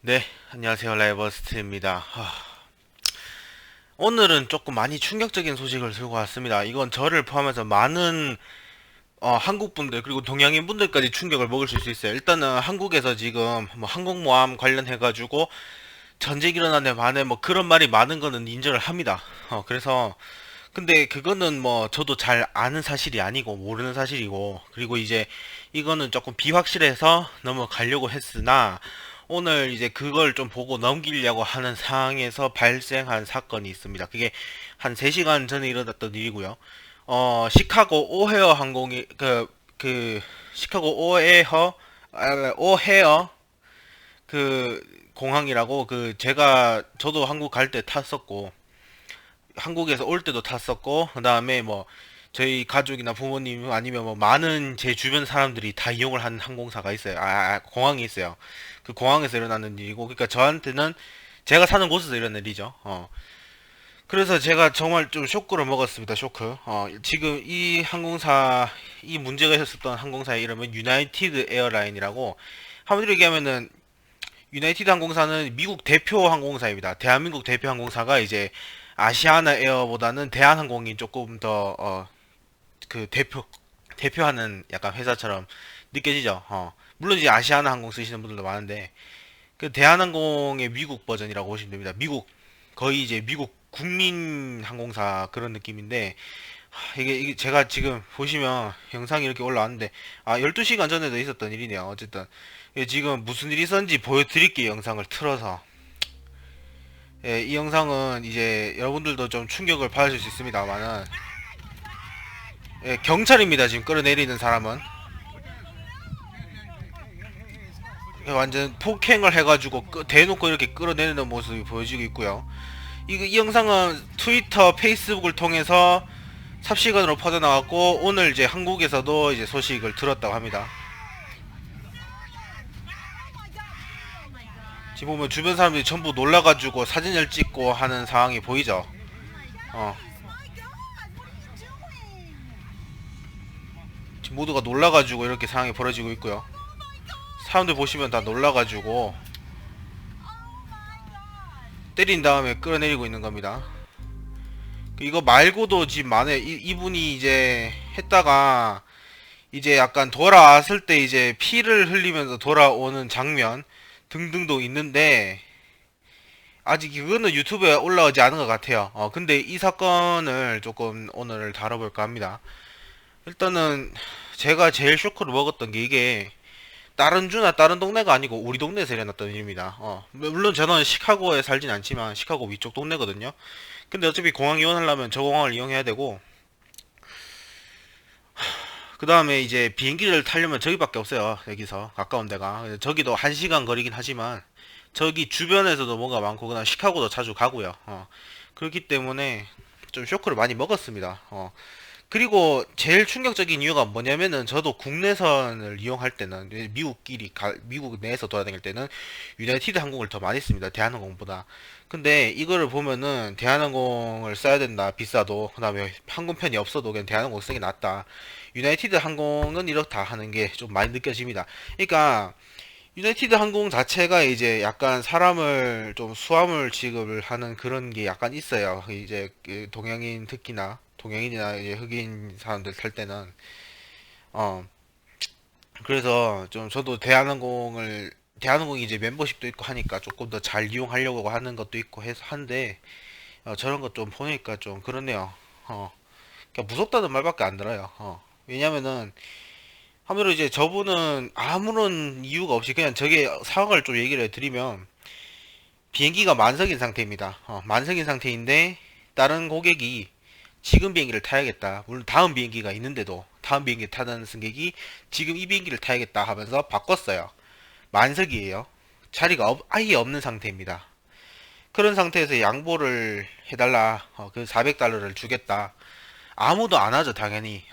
네, 안녕하세요. 라이버스트입니다. 오늘은 조금 많이 충격적인 소식을 들고 왔습니다. 이건 저를 포함해서 많은 한국 분들 그리고 동양인 분들까지 충격을 먹을 수 있어요. 일단은 한국에서 지금 뭐 항공모함 관련해 가지고 전쟁 일어나네 만에 뭐 그런 말이 많은 거는 인정을 합니다. 그래서 근데 그거는 뭐 저도 잘 아는 사실이 아니고 모르는 사실이고, 그리고 이제 이거는 조금 비확실해서 넘어가려고 했으나 오늘 이제 그걸 좀 보고 넘기려고 하는 상황에서 발생한 사건이 있습니다. 그게 한 3시간 전에 일어났던 일이고요. 시카고 오헤어 항공이 그 시카고 오헤어 그 공항이라고, 저도 한국 갈 때 탔었고 한국에서 올 때도 탔었고, 그 다음에 뭐 저희 가족이나 부모님 아니면 뭐 많은 제 주변 사람들이 다 이용을 하는 항공사가 있어요. 공항이 있어요. 그 공항에서 일어나는 일이고, 그러니까 저한테는 제가 사는 곳에서 일어난 일이죠. 그래서 제가 정말 좀 쇼크를 먹었습니다. 쇼크. 지금 이 항공사, 이 문제가 있었던 항공사의 이름은 유나이티드 에어라인이라고. 한마디로 얘기하면은 유나이티드 항공사는 미국 대표 항공사입니다. 대한민국 대표 항공사가 이제 아시아나 에어보다는 대한항공이 조금 더 그 대표하는 약간 회사처럼 느껴지죠. 물론 이제 아시아나 항공 쓰시는 분들도 많은데 그 대한항공의 미국 버전이라고 보시면 됩니다. 미국, 거의 이제 미국 국민 항공사 그런 느낌인데, 이게 제가 지금 보시면 영상이 이렇게 올라왔는데 12시간 전에도 있었던 일이네요. 어쨌든 이게 지금 무슨 일이 있었는지 보여드릴게요. 영상을 틀어서. 예, 이 영상은 이제 여러분들도 좀 충격을 받으실 수 있습니다만은, 예, 경찰입니다. 지금 끌어내리는 사람은. 예, 완전 폭행을 해가지고 대놓고 이렇게 끌어내리는 모습이 보여지고 있고요. 이 영상은 트위터, 페이스북을 통해서 삽시간으로 퍼져나갔고, 오늘 이제 한국에서도 이제 소식을 들었다고 합니다. 지금 보면 주변 사람들이 전부 놀라가지고 사진을 찍고 하는 상황이 보이죠. 어, 지금 모두가 놀라가지고 이렇게 상황이 벌어지고 있고요. 사람들 보시면 다 놀라가지고 때린 다음에 끌어내리고 있는 겁니다. 이거 말고도 지금 많아요. 이분이 이제 했다가 이제 약간 돌아왔을 때 이제 피를 흘리면서 돌아오는 장면 등등도 있는데, 아직 이거는 유튜브에 올라오지 않은 것 같아요. 근데 이 사건을 조금 오늘 다뤄볼까 합니다. 일단은 제가 제일 쇼크를 먹었던 게, 이게 다른 주나 다른 동네가 아니고 우리 동네에서 일어났던 일입니다. 물론 저는 시카고에 살진 않지만 시카고 위쪽 동네거든요. 근데 어차피 공항 이용하려면 저 공항을 이용해야 되고, 그 다음에 이제 비행기를 타려면 저기밖에 없어요. 여기서 가까운 데가. 저기도 1시간 거리긴 하지만 저기 주변에서도 뭐가 많고, 그다음 시카고도 자주 가고요. 그렇기 때문에 좀 쇼크를 많이 먹었습니다. 그리고 제일 충격적인 이유가 뭐냐면은, 저도 국내선을 이용할 때는 미국 내에서 돌아다닐 때는 유나이티드 항공을 더 많이 씁니다. 대한항공보다. 근데 이거를 보면은 대한항공을 써야 된다. 비싸도. 그다음에 항공편이 없어도 그냥 대한항공 쓰는 게 낫다. 유나이티드 항공은 이렇다 하는 게 좀 많이 느껴집니다. 그러니까 유나이티드 항공 자체가 이제 약간 사람을 좀 수화물 취급을 하는 그런 게 약간 있어요. 이제 그 동양인, 특히나 동양인이나 이제 흑인 사람들 탈 때는. 어 그래서 좀 저도 대한항공이 이제 멤버십도 있고 하니까 조금 더 잘 이용하려고 하는 것도 있고 해서 한데, 저런 것 좀 보니까 좀 그렇네요. 그러니까 무섭다는 말밖에 안 들어요. 왜냐면은 한마디로 이제 저분은 아무런 이유가 없이 그냥, 저게 상황을 좀 얘기를 해드리면, 비행기가 만석인 상태입니다. 만석인 상태인데 다른 고객이 지금 비행기를 타야겠다. 물론 다음 비행기가 있는데도 다음 비행기 타는 승객이 지금 이 비행기를 타야겠다 하면서 바꿨어요. 만석이에요. 아예 없는 상태입니다. 그런 상태에서 양보를 해달라. 그 400달러를 주겠다. 아무도 안 하죠, 당연히.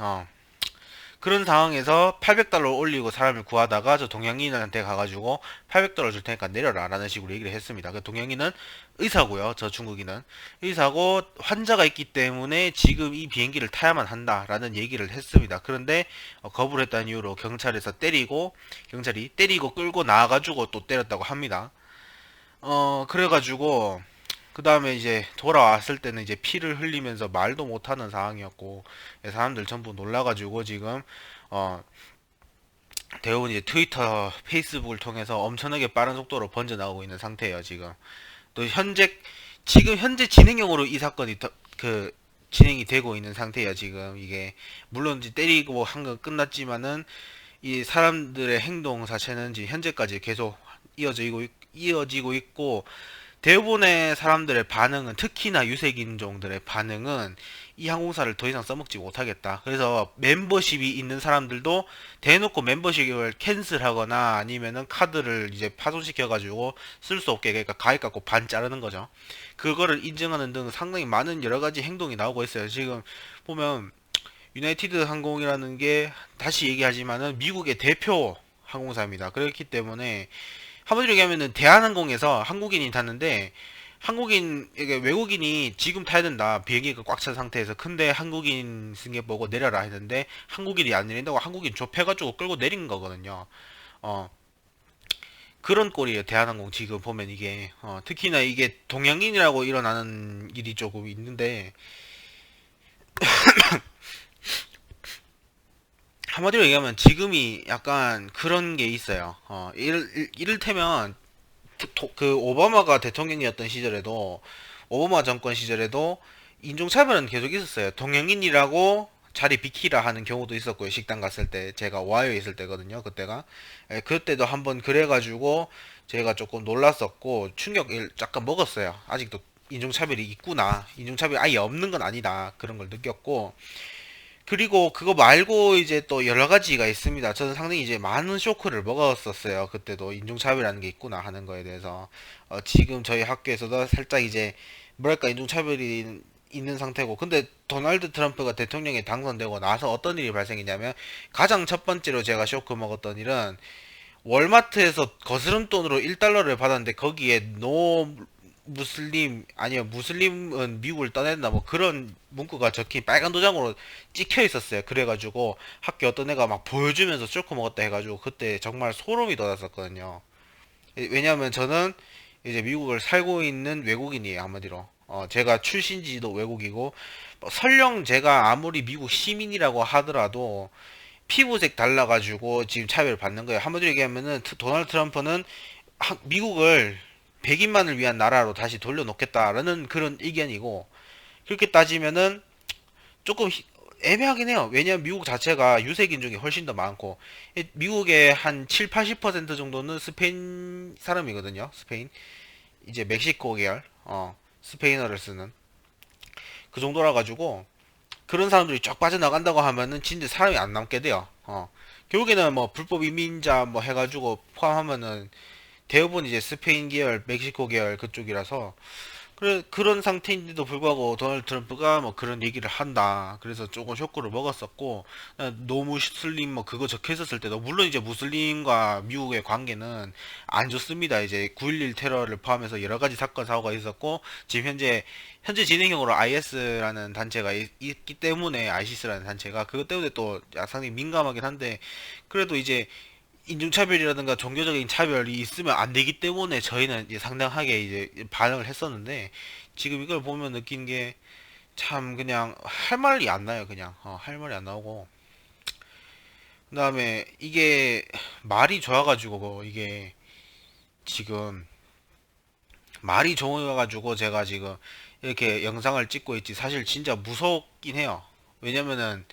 그런 상황에서 800달러 올리고 사람을 구하다가 저 동양인한테 가가지고 800달러 줄 테니까 내려라 라는 식으로 얘기를 했습니다. 그 동양인은 의사고요. 저 중국인은 의사고 환자가 있기 때문에 지금 이 비행기를 타야만 한다라는 얘기를 했습니다. 그런데 거부를 했다는 이유로 경찰이 때리고 끌고 나와가지고 또 때렸다고 합니다. 그래가지고 그 다음에 이제 돌아왔을 때는 이제 피를 흘리면서 말도 못하는 상황이었고 사람들 전부 놀라가지고 지금 어 대부분 이제 트위터, 페이스북을 통해서 엄청나게 빠른 속도로 번져나오고 있는 상태예요 지금. 또 지금 현재 진행형으로 이 사건이 진행이 되고 있는 상태예요 지금. 이게 물론 이제 때리고 한 건 끝났지만은 이 사람들의 행동 자체는 지금 현재까지 계속 이어지고 있고, 대부분의 사람들의 반응은, 특히나 유색인종들의 반응은 이 항공사를 더 이상 써먹지 못하겠다. 그래서 멤버십이 있는 사람들도 대놓고 멤버십을 캔슬하거나 아니면은 카드를 이제 파손시켜가지고 쓸 수 없게, 그러니까 가입 갖고 반 자르는 거죠. 그거를 인증하는 등 상당히 많은 여러 가지 행동이 나오고 있어요. 지금 보면 유나이티드 항공이라는 게 다시 얘기하지만은 미국의 대표 항공사입니다. 그렇기 때문에 한마디로 얘기하면은 대한항공에서 한국인이 탔는데, 이게 외국인이 지금 타야 된다, 비행기가 꽉 찬 상태에서. 근데 한국인 승객 보고 내려라 했는데 한국인이 안 내린다고 한국인 좁혀가지고 끌고 내린 거거든요. 어 그런 꼴이에요 대한항공 지금 보면. 이게 특히나 이게 동양인이라고 일어나는 일이 조금 있는데, 한마디로 얘기하면 지금이 약간 그런 게 있어요. 이를테면 그 오바마가 대통령이었던 시절에도, 오바마 정권 시절에도 인종차별은 계속 있었어요. 동양인이라고 자리 비키라 하는 경우도 있었고요. 식당 갔을 때, 제가 오하이오에 있을 때거든요. 그때가. 그때도 한번 그래가지고 제가 조금 놀랐었고 충격을 약간 먹었어요. 아직도 인종차별이 있구나, 인종차별이 아예 없는 건 아니다, 그런 걸 느꼈고. 그리고 그거 말고 이제 또 여러 가지가 있습니다. 저는 상당히 이제 많은 쇼크를 먹었었어요. 그때도 인종차별이라는 게 있구나 하는 거에 대해서. 지금 저희 학교에서도 살짝 이제 뭐랄까 인종차별이 있는 상태고. 근데 도널드 트럼프가 대통령에 당선되고 나서 어떤 일이 발생했냐면, 가장 첫 번째로 제가 쇼크 먹었던 일은, 월마트에서 거스름돈으로 1달러를 받았는데 거기에 노 무슬림, 아니요 무슬림은 미국을 떠나야 된다, 뭐 그런 문구가 적힌 빨간 도장으로 찍혀 있었어요. 그래가지고 학교 어떤 애가 막 보여주면서 쇼크 먹었다 해가지고 그때 정말 소름이 돋았었거든요. 왜냐하면 저는 이제 미국을 살고 있는 외국인이에요, 한마디로. 제가 출신지도 외국이고, 설령 제가 아무리 미국 시민이라고 하더라도 피부색 달라가지고 지금 차별을 받는 거예요. 한마디로 얘기하면은 도널드 트럼프는 미국을 백인만을 위한 나라로 다시 돌려놓겠다라는 그런 의견이고, 그렇게 따지면은 조금 애매하긴 해요. 왜냐면 미국 자체가 유색인종이 훨씬 더 많고, 미국의 한 7, 80% 정도는 스페인 사람이거든요. 스페인. 이제 멕시코 계열, 스페인어를 쓰는 그 정도라 가지고, 그런 사람들이 쫙 빠져나간다고 하면은 진짜 사람이 안 남게 돼요. 결국에는 뭐 불법 이민자 뭐 해가지고 포함하면은 대부분 이제 스페인 계열, 멕시코 계열 그쪽이라서, 그런 상태인데도 불구하고 도널드 트럼프가 뭐 그런 얘기를 한다. 그래서 조금 쇼크를 먹었었고, 노 무슬림 뭐 그거 적혀 있었을 때도, 물론 이제 무슬림과 미국의 관계는 안 좋습니다. 이제 9.11 테러를 포함해서 여러 가지 사건 사고가 있었고, 지금 현재 진행형으로 IS라는 단체가 있기 때문에, ISIS라는 단체가 그것 때문에 또 상당히 민감하긴 한데, 그래도 이제 인종차별이라든가 종교적인 차별이 있으면 안 되기 때문에 저희는 이제 상당하게 이제 반응을 했었는데, 지금 이걸 보면 느낀 게 참 그냥 할 말이 안 나요. 그냥 할 말이 안 나오고, 그 다음에 이게 말이 좋아가지고, 이게 지금 말이 좋아가지고 제가 지금 이렇게 영상을 찍고 있지, 사실 진짜 무섭긴 해요. 왜냐면은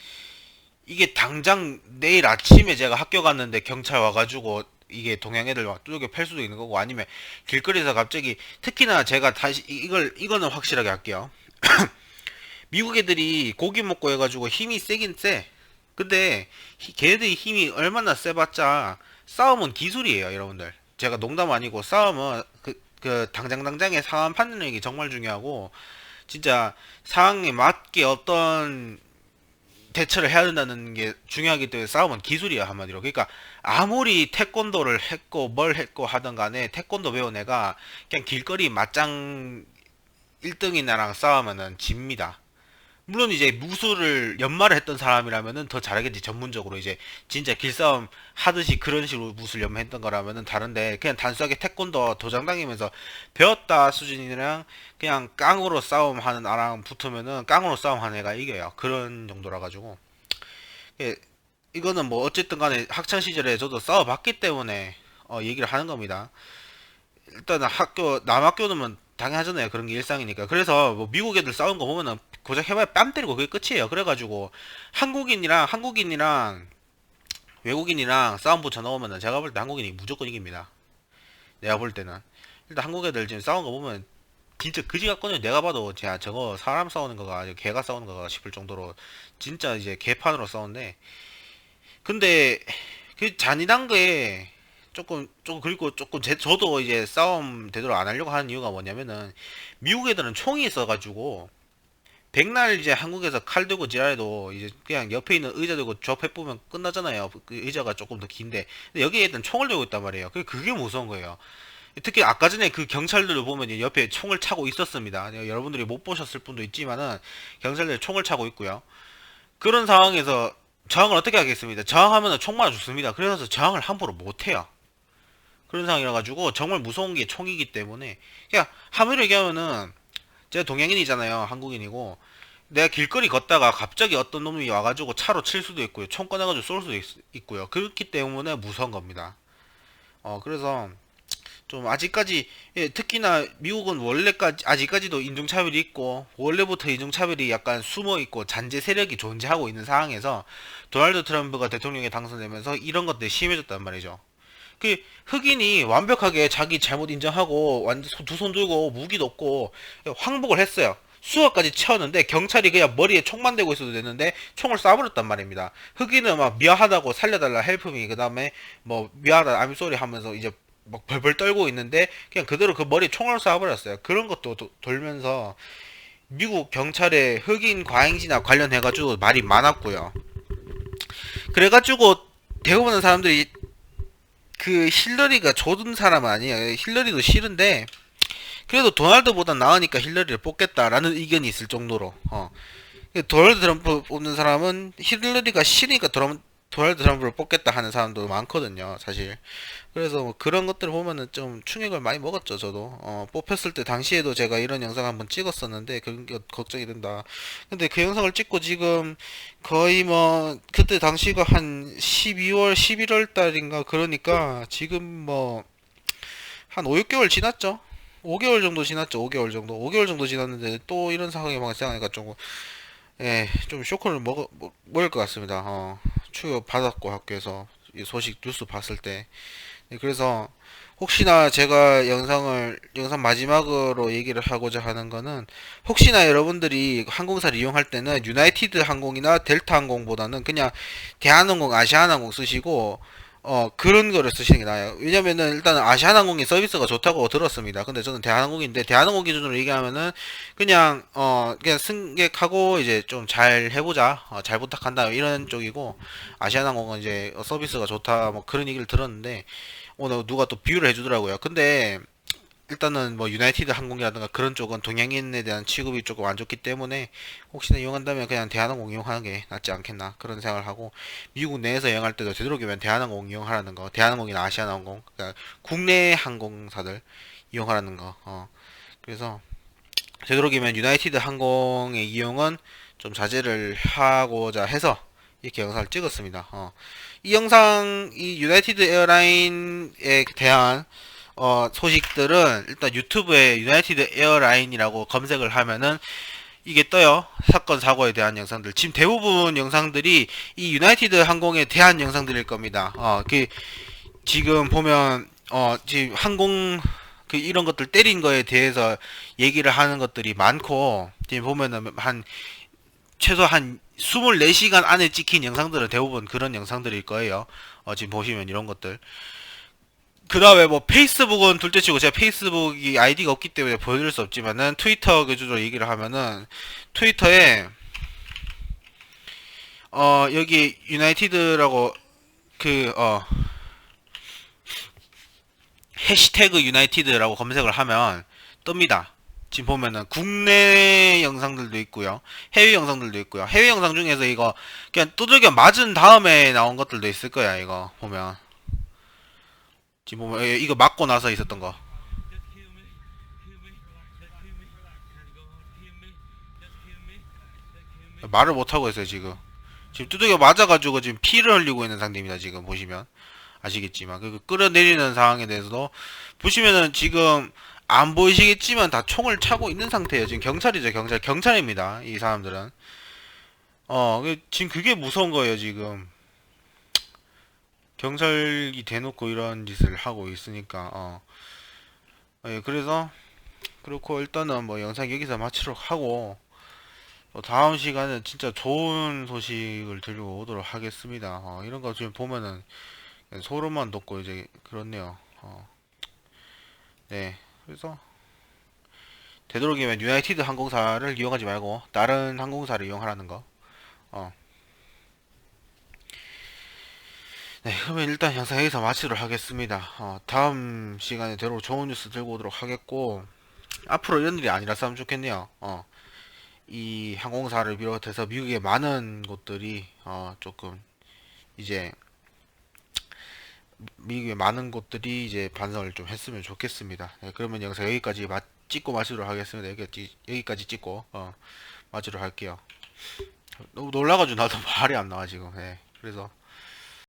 이게 당장 내일 아침에 제가 학교 갔는데 경찰 와가지고 이게 동양 애들 막 두들겨 팰 수도 있는 거고, 아니면 길거리에서 갑자기, 특히나 제가 다시 이거는 확실하게 할게요. 미국 애들이 고기 먹고 해가지고 힘이 세긴 세. 근데 걔네들이 힘이 얼마나 세봤자 싸움은 기술이에요, 여러분들. 제가 농담 아니고, 싸움은 그 당장의 상황 판단력이 정말 중요하고, 진짜 상황에 맞게 어떤 대처를 해야 된다는 게 중요하기 때문에 싸움은 기술이야, 한마디로. 그러니까 아무리 태권도를 했고 뭘 했고 하던 간에, 태권도 배운 애가 그냥 길거리 맞짱 1등인 나랑 싸우면은 집니다. 물론 이제 무술을 연말에 했던 사람이라면은 더 잘하겠지. 전문적으로 이제 진짜 길싸움 하듯이 그런 식으로 무술 연마했던 거라면은 다른데, 그냥 단순하게 태권도 도장 다니면서 배웠다 수준이랑 그냥 깡으로 싸움하는 아랑 붙으면은 깡으로 싸움하는 애가 이겨요. 그런 정도라 가지고 예, 이거는 뭐 어쨌든 간에 학창 시절에 저도 싸워봤기 때문에 얘기를 하는 겁니다. 일단은 남학교는 뭐 당연하잖아요. 그런 게 일상이니까. 그래서 뭐 미국 애들 싸운 거 보면은 고작 해봐야 뺨 때리고 그게 끝이에요. 그래가지고 한국인이랑 외국인이랑 싸움 붙여 넣으면은 제가 볼 때 한국인이 무조건 이깁니다. 내가 볼 때는. 일단 한국 애들 지금 싸운 거 보면 진짜 그지 같거든요. 내가 봐도 제가 저거 사람 싸우는 거가 아니고 개가 싸우는 거가 싶을 정도로 진짜 이제 개판으로 싸우는데, 근데 그 잔인한 게 조금 그리고 조금 저도 이제 싸움 되도록 안 하려고 하는 이유가 뭐냐면은 미국 애들은 총이 있어가지고 백날 이제 한국에서 칼 들고 지랄해도 이제 그냥 옆에 있는 의자 들고 접해 보면 끝나잖아요. 그 의자가 조금 더 긴데, 근데 여기 애들은 총을 들고 있단 말이에요. 그게 무서운 거예요. 특히 아까 전에 그 경찰들을 보면 옆에 총을 차고 있었습니다. 여러분들이 못 보셨을 분도 있지만은 경찰들이 총을 차고 있고요. 그런 상황에서 저항을 어떻게 하겠습니까? 저항하면 총 맞아 죽습니다. 그래서 저항을 함부로 못 해요. 그런 상황이라 가지고 정말 무서운 게 총이기 때문에 그냥 함부로 얘기하면은, 제가 동양인이잖아요. 한국인이고 내가 길거리 걷다가 갑자기 어떤 놈이 와가지고 차로 칠 수도 있고요. 총 꺼내가지고 쏠 수도 있고요. 그렇기 때문에 무서운 겁니다. 그래서 좀 아직까지, 예, 특히나 미국은 원래까지 아직까지도 인종차별이 있고 원래부터 인종차별이 약간 숨어 있고 잔재 세력이 존재하고 있는 상황에서 도널드 트럼프가 대통령에 당선되면서 이런 것들이 심해졌단 말이죠. 그 흑인이 완벽하게 자기 잘못 인정하고 완전 두 손 들고 무기도 없고 항복을 했어요. 수어까지 채웠는데 경찰이 그냥 머리에 총만 대고 있어도 되는데 총을 쏴버렸단 말입니다. 흑인은 막 미안하다고 살려달라 헬프미, 그 다음에 뭐 미안하다 I'm sorry 하면서 이제 막 벌벌 떨고 있는데 그냥 그대로 그 머리에 총을 쏴버렸어요. 그런 것도 돌면서 미국 경찰의 흑인 과잉진압 관련해가지고 말이 많았고요. 그래가지고 대부분의 사람들이 그 힐러리가 좋은 사람은 아니에요. 힐러리도 싫은데 그래도 도널드보다 나으니까 힐러리를 뽑겠다라는 의견이 있을 정도로, 도널드 트럼프 뽑는 사람은 힐러리가 싫으니까 도널드 트럼프를 뽑겠다 하는 사람도 많거든요, 사실. 그래서 뭐 그런 것들을 보면은 좀 충격을 많이 먹었죠, 저도. 뽑혔을 때 당시에도 제가 이런 영상 한번 찍었었는데 그런 게 걱정이 된다. 근데 그 영상을 찍고 지금 거의 뭐 그때 당시가 한 12월, 11월 달인가, 그러니까 지금 뭐 한 5, 6개월 지났죠. 5개월 정도 지났죠. 5개월 정도. 5개월 정도 지났는데 또 이런 상황이 발생하니까 좀, 예, 좀 쇼크를 먹을 것 같습니다. 충격 받았고 학교에서 이 소식 뉴스 봤을 때. 예, 그래서 혹시나 제가 영상 마지막으로 얘기를 하고자 하는 거는, 혹시나 여러분들이 항공사를 이용할 때는 유나이티드 항공이나 델타 항공보다는 그냥 대한항공, 아시아나항공 쓰시고 그런 거를 쓰시는 게 나아요. 왜냐면은 일단 아시아나항공이 서비스가 좋다고 들었습니다. 근데 저는 대한항공인데, 대한항공 기준으로 얘기하면은 그냥 그냥 승객하고 이제 좀 잘 해보자, 잘 부탁한다 이런 쪽이고, 아시아나항공은 이제 서비스가 좋다 뭐 그런 얘기를 들었는데 오늘 누가 또 비유를 해주더라고요. 근데 일단은 뭐 유나이티드 항공이라든가 그런 쪽은 동양인에 대한 취급이 조금 안 좋기 때문에 혹시나 이용한다면 그냥 대한항공 이용하는 게 낫지 않겠나 그런 생각을 하고, 미국 내에서 여행할 때도 되도록이면 대한항공 이용하라는 거, 대한항공이나 아시아나항공, 그러니까 국내 항공사들 이용하라는 거. 그래서 되도록이면 유나이티드 항공의 이용은 좀 자제를 하고자 해서 이렇게 영상을 찍었습니다. 이 영상, 이 유나이티드 에어라인에 대한 소식들은 일단 유튜브에 유나이티드 에어라인이라고 검색을 하면은 이게 떠요. 사건 사고에 대한 영상들. 지금 대부분 영상들이 이 유나이티드 항공에 대한 영상들일 겁니다. 지금 보면 지금 항공 그 이런 것들 때린 거에 대해서 얘기를 하는 것들이 많고, 지금 보면은 최소 한 24시간 안에 찍힌 영상들은 대부분 그런 영상들일 거예요. 지금 보시면 이런 것들. 그 다음에 뭐 페이스북은 둘째치고 제가 페이스북이 아이디가 없기 때문에 보여드릴 수 없지만은 트위터 기준으로 얘기를 하면은, 트위터에 여기 유나이티드라고 그 해시태그 유나이티드라고 검색을 하면 뜹니다. 지금 보면은 국내 영상들도 있고요. 해외 영상들도 있고요. 해외 영상 중에서 이거 그냥 두들겨 맞은 다음에 나온 것들도 있을 거야. 이거 보면 지금 보면 이거 맞고 나서 있었던 거 말을 못 하고 있어요. 지금 두들겨 맞아가지고 지금 피를 흘리고 있는 상태입니다. 지금 보시면 아시겠지만 그 끌어내리는 상황에 대해서도 보시면은 지금 안 보이시겠지만 다 총을 차고 있는 상태예요. 지금 경찰이죠. 경찰입니다. 이 사람들은 지금 그게 무서운 거예요. 지금 경찰이 대놓고 이런 짓을 하고 있으니까 예, 그래서 그렇고 일단은 뭐 영상 여기서 마치도록 하고 다음 시간은 진짜 좋은 소식을 들고 오도록 하겠습니다. 이런 거 지금 보면은 소름만 돋고 이제 그렇네요. 네, 그래서 되도록이면 유나이티드 항공사를 이용하지 말고 다른 항공사를 이용하라는 거. 어, 네, 그러면 일단 영상 여기서 마치도록 하겠습니다. 다음 시간에 되도록 좋은 뉴스 들고 오도록 하겠고 앞으로 이런 일이 아니랐으면 좋겠네요. 이 항공사를 비롯해서 미국의 많은 곳들이 조금 이제 미국의 많은 곳들이 이제 반성을 좀 했으면 좋겠습니다. 네, 그러면 영상 여기까지 찍고 마치도록 하겠습니다. 여기까지 찍고 마치도록 할게요. 너무 놀라가지고 나도 말이 안 나와 지금. 네, 그래서